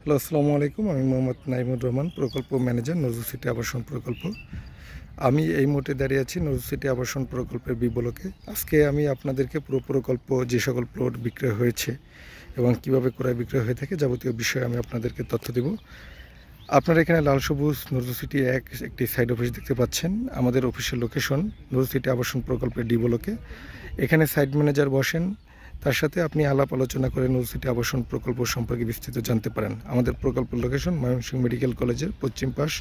Hello, আসসালামু আলাইকুম। আমি মোহাম্মদ নাইমুর রহমান, প্রকল্প ম্যানেজার, নজরুল সিটি আবাসন প্রকল্প। আমি এই মুহূর্তে দাঁড়িয়ে আছি নজরুল সিটি আবাসন প্রকল্পের বি ব্লকে। আজকে আমি আপনাদেরকে পুরো প্রকল্প, যে সকল প্লট বিক্রয় হয়েছে এবং কিভাবে ক্রয় বিক্রয় হয়ে থাকে যাবতীয় বিষয়ে আমি আপনাদেরকে তথ্য দেব। আপনারা এখানে লাল সবুজ নজরুল সিটি একটি সাইড অফিস দেখতে পাচ্ছেন। আমাদের অফিসের লোকেশন নজরুল সিটি আবাসন প্রকল্পের ডি ব্লকে। এখানে সাইট ম্যানেজার বসেন, তার সাথে আপনি আলাপ আলোচনা করে নজরুল সিটি আবাসন প্রকল্প সম্পর্কে বিস্তৃত জানতে পারেন। আমাদের প্রকল্পের লোকেশন ময়মনসিংহ মেডিকেল কলেজের পশ্চিম পাশ,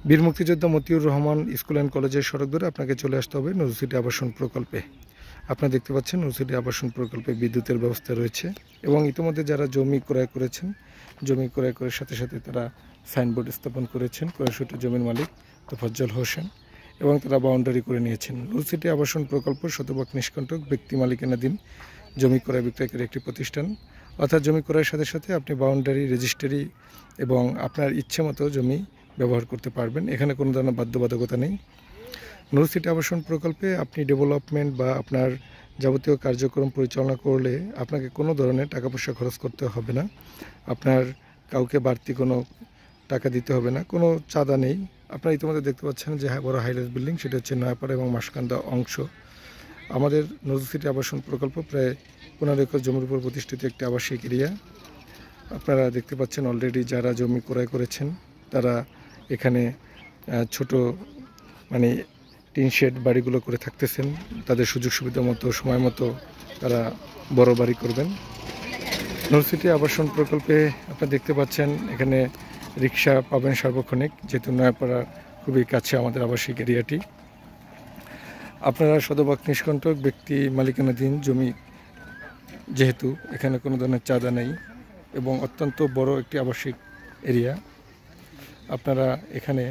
বীর মুক্তিযোদ্ধা মতিউর রহমান স্কুল অ্যান্ড কলেজের সড়ক ধরে আপনাকে চলে আসতে হবে নজরুল সিটি আবাসন প্রকল্পে। আপনারা দেখতে পাচ্ছেন নজরুল সিটি আবাসন প্রকল্পে বিদ্যুতের ব্যবস্থা রয়েছে এবং ইতিমধ্যে যারা জমি ক্রয় করেছেন, জমি ক্রয় করার সাথে সাথে তারা সাইনবোর্ড স্থাপন করেছেন। ক্রয়সূত্রে জমির মালিক তোফাজ্জল হোসেন, এবং তারা বাউন্ডারি করে নিয়েছেন। নজরুল সিটি আবাসন প্রকল্প শতভাগ নিষ্কণ্টক ব্যক্তি মালিকানাধীন জমি ক্রয় বিক্রয়ের একটি প্রতিষ্ঠান। অর্থাৎ জমি ক্রয়ের সাথে সাথে আপনি বাউন্ডারি, রেজিস্ট্রি এবং আপনার ইচ্ছে মতো জমি ব্যবহার করতে পারবেন। এখানে কোনো ধরনের বাধ্যবাধকতা নেই। নজরুল সিটি আবাসন প্রকল্পে আপনি ডেভেলপমেন্ট বা আপনার যাবতীয় কার্যক্রম পরিচালনা করলে আপনাকে কোনো ধরনের টাকা পয়সা খরচ করতে হবে না। আপনার কাউকে বাড়তি কোনো টাকা দিতে হবে না, কোনো চাঁদা নেই। আপনারা ইতিমধ্যে দেখতে পাচ্ছেন যে বড় হাইরাইজ বিল্ডিং, সেটা হচ্ছে নয়াপাড়া এবং মাসকান্দা অংশ। আমাদের নজরুল সিটি আবাসন প্রকল্প প্রায় 15 একর জমির উপর প্রতিষ্ঠিত একটি আবাসিক এরিয়া। আপনারা দেখতে পাচ্ছেন অলরেডি যারা জমি ক্রয় করেছেন তারা এখানে ছোট টিন শেড বাড়িগুলো করে থাকতেছেন। তাদের সুযোগ সুবিধা মতো, সময় মতো তারা বড় বাড়ি করবেন। নজরুল সিটি আবাসন প্রকল্পে আপনারা দেখতে পাচ্ছেন এখানে রিক্সা পাবেন সার্বক্ষণিক, যেহেতু নয়াপাড়া খুবই কাছে আমাদের আবাসিক এরিয়াটি। আপনারা শতভাগ নিষ্কণ্টক ব্যক্তি মালিকানাধীন জমি, যেহেতু এখানে কোনো ধরনের চাঁদা নেই এবং অত্যন্ত বড় একটি আবাসিক এরিয়া, আপনারা এখানে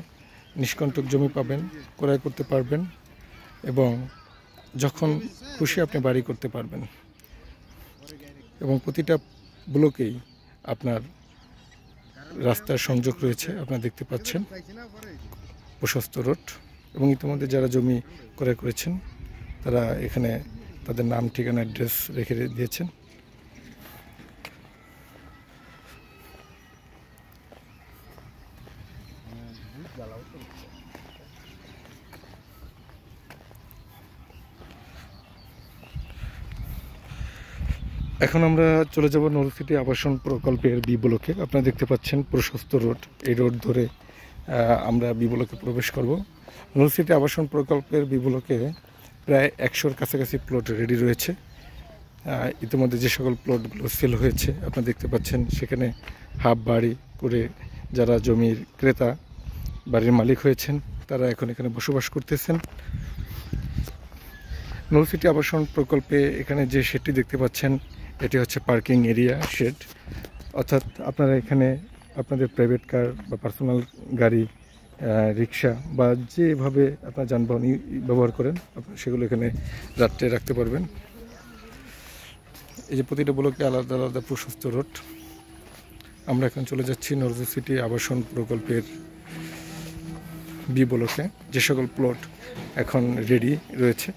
নিষ্কণ্টক জমি পাবেন, ক্রয় করতে পারবেন এবং যখন খুশি আপনি বাড়ি করতে পারবেন। এবং প্রতিটা ব্লকেই আপনার রাস্তার সংযোগ রয়েছে, আপনারা দেখতে পাচ্ছেন প্রশস্ত রোড। এবং ইতিমধ্যে যারা জমি ক্রয় করেছেন তারা এখানে তাদের নাম, ঠিকানা, অ্যাড্রেস রেখে দিয়েছেন। এখন আমরা চলে যাব নজরুল সিটি আবাসন প্রকল্পের বি ব্লকে। আপনারা দেখতে পাচ্ছেন প্রশস্ত রোড, এই রোড ধরে আমরা বি ব্লকে প্রবেশ করব। নজরুল সিটি আবাসন প্রকল্পের বি ব্লকে প্রায় 100-র কাছাকাছি প্লট রেডি রয়েছে। ইতিমধ্যে যে সকল প্লটগুলো সেল হয়েছে আপনারা দেখতে পাচ্ছেন, সেখানে হাফ বাড়ি করে যারা জমির ক্রেতা, বাড়ির মালিক হয়েছেন, তারা এখন এখানে বসবাস করতেছেন। নজরুল সিটি আবাসন প্রকল্পে এখানে যে শেডটি দেখতে পাচ্ছেন এটি হচ্ছে পার্কিং এরিয়া শেড। অর্থাৎ আপনারা এখানে আপনাদের প্রাইভেট কার বা পার্সোনাল গাড়ি, রিক্সা বা যেভাবে আপনার যানবাহন ব্যবহার করেন আপনারা সেগুলো এখানে রাত্রে রাখতে পারবেন। এই যে প্রতিটা ব্লকে আলাদা আলাদা প্রশস্ত রোড। আমরা এখন চলে যাচ্ছি নজরুল সিটি আবাসন প্রকল্পের বি ব্লকে, যে সকল প্লট এখন রেডি রয়েছে।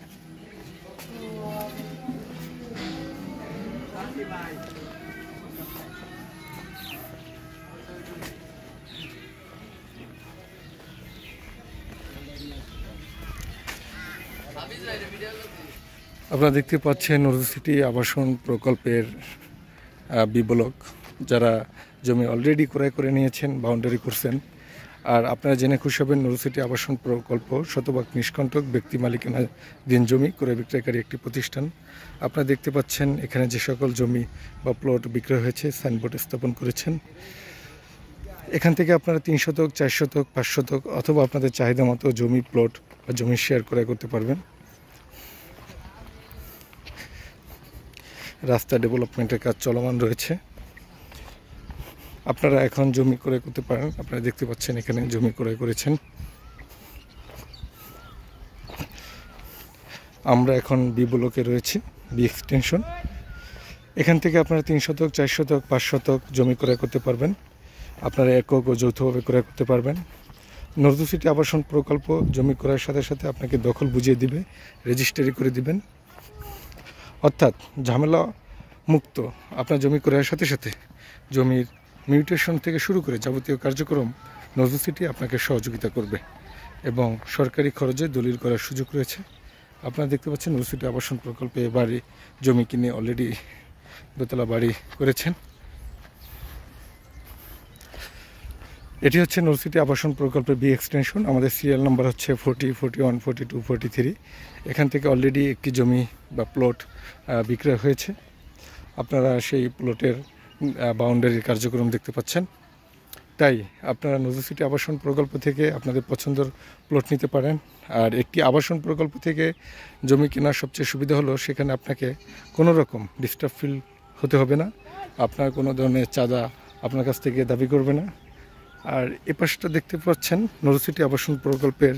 আপনারা দেখতে পাচ্ছেন নজরুল সিটি আবাসন প্রকল্পের বি ব্লক। যারা জমি অলরেডি ক্রয় করে নিয়েছেন, বাউন্ডারি করছেন। আর আপনারা জেনে খুশি হবেন নজরুল সিটি আবাসন প্রকল্প শতভাগ নিষ্কণ্টক ব্যক্তি মালিকানাধীন জমি ক্রয় বিক্রয়কারী একটি প্রতিষ্ঠান। আপনারা দেখতে পাচ্ছেন এখানে যে সকল জমি বা প্লট বিক্রয় হয়েছে সাইনবোর্ড স্থাপন করেছেন। এখান থেকে আপনারা 3 শতক, 4 শতক, 5 শতক অথবা আপনাদের চাহিদা মতো জমি, প্লট বা জমি শেয়ার ক্রয় করতে পারবেন। রাস্তা ডেভেলপমেন্টের কাজ চলমান রয়েছে। আপনারা এখন জমি ক্রয় করতে পারেন। আপনারা দেখতে পাচ্ছেন এখানে জমি ক্রয় করেছেন। আমরা এখন বি ব্লকে রয়েছি, বি এক্সটেনশন। এখান থেকে আপনারা 3 শতক, 4 শতক, 5 শতক জমি ক্রয় করতে পারবেন। আপনারা একক ও যৌথভাবে ক্রয় করতে পারবেন। নজরুল সিটি আবাসন প্রকল্প জমি ক্রয়ের সাথে সাথে আপনাকে দখল বুঝিয়ে দিবে, রেজিস্ট্রি করে দিবেন। অর্থাৎ ঝামেলা মুক্ত। আপনার জমি ক্রয়ের সাথে সাথে জমির মিউটেশন থেকে শুরু করে যাবতীয় কার্যক্রম নজরুল সিটি আপনাকে সহযোগিতা করবে এবং সরকারি খরচে দলিল করার সুযোগ রয়েছে। আপনারা দেখতে পাচ্ছেন নজরুল সিটি আবাসন প্রকল্পে বাড়ি জমি কিনে অলরেডি দোতলা বাড়ি করেছেন। এটি হচ্ছে নজরুল সিটি আবাসন প্রকল্পের বি এক্সটেনশন। আমাদের সিরিয়াল নাম্বার হচ্ছে 40, 41, 42, 43। এখান থেকে অলরেডি একটি জমি বা প্লট বিক্রয় হয়েছে। আপনারা সেই প্লটের বাউন্ডারির কার্যক্রম দেখতে পাচ্ছেন। তাই আপনারা নজরুল সিটি আবাসন প্রকল্প থেকে আপনাদের পছন্দের প্লট নিতে পারেন। আর একটি আবাসন প্রকল্প থেকে জমি কেনার সবচেয়ে সুবিধা হলো সেখানে আপনাকে কোনো রকম ডিস্টার্ব ফিল হতে হবে না। আপনার কোনো ধরনের চাঁদা আপনার কাছ থেকে দাবি করবে না। আর এ পাশটা দেখতে পাচ্ছেন নজরুল সিটি আবাসন প্রকল্পের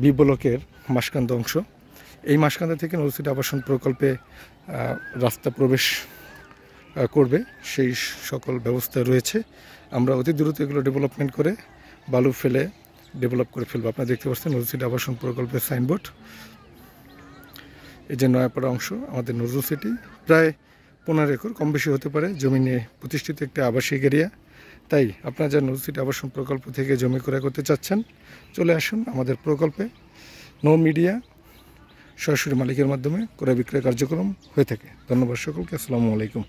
বি ব্লকের মাসকান্দা অংশ। এই মাসকান্দা থেকে নজরুল সিটি আবাসন প্রকল্পে রাস্তা প্রবেশ করবে সেই সকল ব্যবস্থা রয়েছে। আমরা অতি দ্রুত এগুলো ডেভেলপমেন্ট করে বালু ফেলে ডেভেলপ করে ফেলবো। আপনারা দেখতে পাচ্ছেন নজরুল সিটি আবাসন প্রকল্পের সাইনবোর্ড। এই যে নয়াপাড়া অংশ আমাদের নজরুল সিটি, প্রায় 15 একর, কম বেশি হতে পারে, জমি নিয়ে প্রতিষ্ঠিত একটি আবাসিক এরিয়া। তাই আপনারা যারা নজরুল সিটি আবাসন প্রকল্প থেকে জমি ক্রয় করতে চাচ্ছেন চলে আসুন আমাদের প্রকল্পে। নো মিডিয়া, সরাসরি মালিকের মাধ্যমে ক্রয় বিক্রয় কার্যক্রম হয়ে থাকে। ধন্যবাদ সকলকে। আসসালামু আলাইকুম।